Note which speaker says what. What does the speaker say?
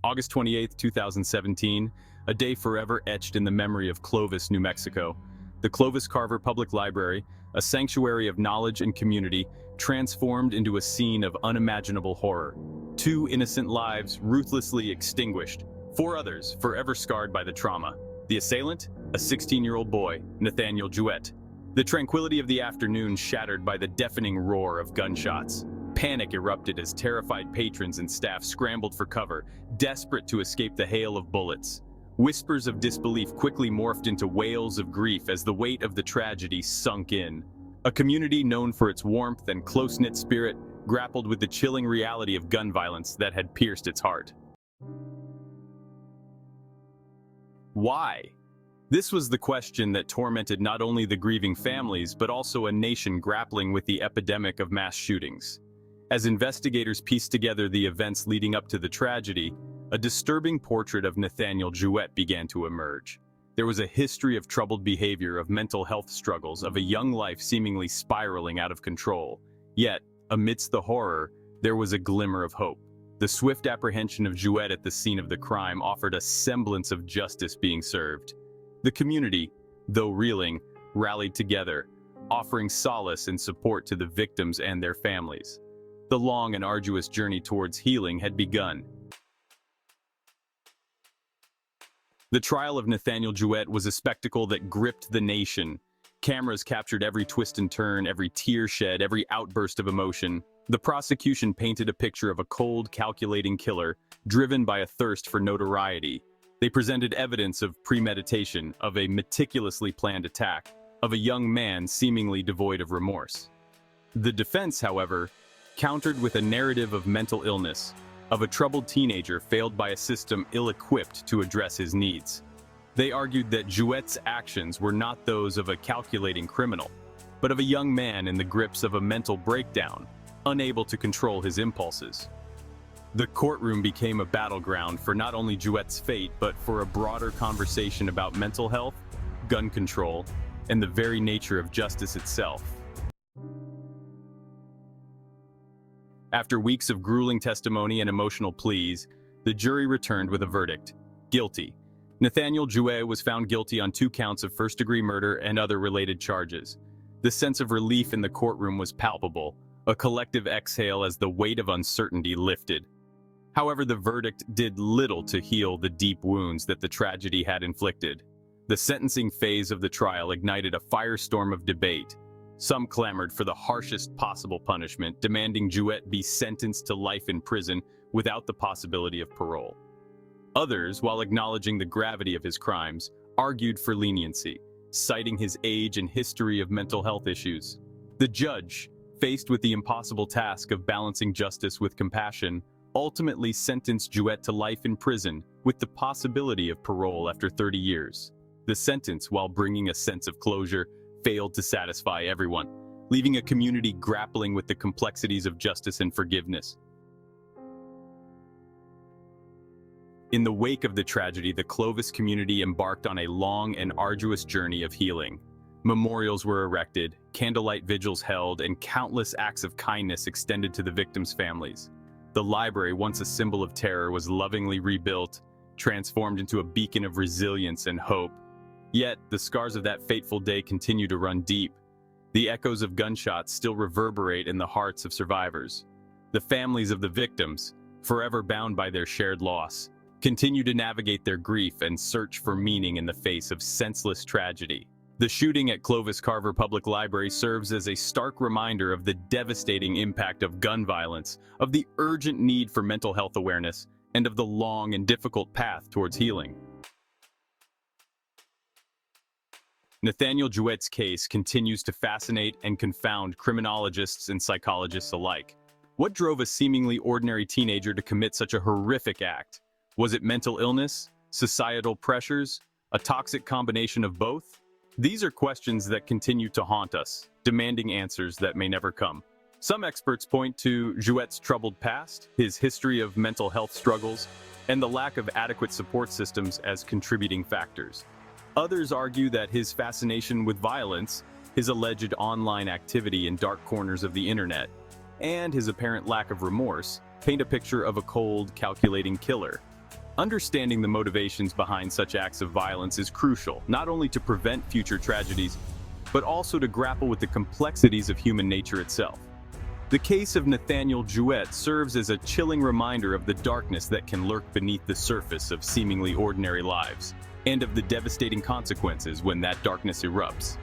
Speaker 1: August 28, 2017, a day forever etched in the memory of Clovis, New Mexico. The Clovis Carver Public Library, a sanctuary of knowledge and community, transformed into a scene of unimaginable horror. 2 innocent lives ruthlessly extinguished, 4 others forever scarred by the trauma. The assailant? A 16-year-old boy, Nathaniel Jouett. The tranquility of the afternoon shattered by the deafening roar of gunshots. Panic erupted as terrified patrons and staff scrambled for cover, desperate to escape the hail of bullets. Whispers of disbelief quickly morphed into wails of grief as the weight of the tragedy sunk in. A community known for its warmth and close-knit spirit grappled with the chilling reality of gun violence that had pierced its heart. Why? This was the question that tormented not only the grieving families but also a nation grappling with the epidemic of mass shootings. As investigators pieced together the events leading up to the tragedy, a disturbing portrait of Nathaniel Jouett began to emerge. There was a history of troubled behavior, of mental health struggles, of a young life seemingly spiraling out of control. Yet, amidst the horror, there was a glimmer of hope. The swift apprehension of Jouett at the scene of the crime offered a semblance of justice being served. The community, though reeling, rallied together, offering solace and support to the victims and their families. The long and arduous journey towards healing had begun. The trial of Nathaniel Jouett was a spectacle that gripped the nation. Cameras captured every twist and turn, every tear shed, every outburst of emotion. The prosecution painted a picture of a cold, calculating killer, driven by a thirst for notoriety. They presented evidence of premeditation, of a meticulously planned attack, of a young man seemingly devoid of remorse. The defense, however, countered with a narrative of mental illness, of a troubled teenager failed by a system ill-equipped to address his needs. They argued that Jouett's actions were not those of a calculating criminal, but of a young man in the grips of a mental breakdown, unable to control his impulses. The courtroom became a battleground for not only Jouett's fate, but for a broader conversation about mental health, gun control, and the very nature of justice itself. After weeks of grueling testimony and emotional pleas, the jury returned with a verdict: guilty. Nathaniel Jouett was found guilty on 2 counts of first-degree murder and other related charges. The sense of relief in the courtroom was palpable, a collective exhale as the weight of uncertainty lifted. However, the verdict did little to heal the deep wounds that the tragedy had inflicted. The sentencing phase of the trial ignited a firestorm of debate. Some clamored for the harshest possible punishment, demanding Jouett be sentenced to life in prison without the possibility of parole. Others, while acknowledging the gravity of his crimes, argued for leniency, citing his age and history of mental health issues. The judge, faced with the impossible task of balancing justice with compassion, ultimately sentenced Jouett to life in prison with the possibility of parole after 30 years. The sentence, while bringing a sense of closure, failed to satisfy everyone, leaving a community grappling with the complexities of justice and forgiveness. In the wake of the tragedy, the Clovis community embarked on a long and arduous journey of healing. Memorials were erected, candlelight vigils held, and countless acts of kindness extended to the victims' families. The library, once a symbol of terror, was lovingly rebuilt, transformed into a beacon of resilience and hope. Yet, the scars of that fateful day continue to run deep. The echoes of gunshots still reverberate in the hearts of survivors. The families of the victims, forever bound by their shared loss, continue to navigate their grief and search for meaning in the face of senseless tragedy. The shooting at Clovis Carver Public Library serves as a stark reminder of the devastating impact of gun violence, of the urgent need for mental health awareness, and of the long and difficult path towards healing. Nathaniel Jouett's case continues to fascinate and confound criminologists and psychologists alike. What drove a seemingly ordinary teenager to commit such a horrific act? Was it mental illness, societal pressures, a toxic combination of both? These are questions that continue to haunt us, demanding answers that may never come. Some experts point to Jouett's troubled past, his history of mental health struggles, and the lack of adequate support systems as contributing factors. Others argue that his fascination with violence, his alleged online activity in dark corners of the internet, and his apparent lack of remorse paint a picture of a cold, calculating killer. Understanding the motivations behind such acts of violence is crucial, not only to prevent future tragedies, but also to grapple with the complexities of human nature itself. The case of Nathaniel Jouett serves as a chilling reminder of the darkness that can lurk beneath the surface of seemingly ordinary lives, and of the devastating consequences when that darkness erupts.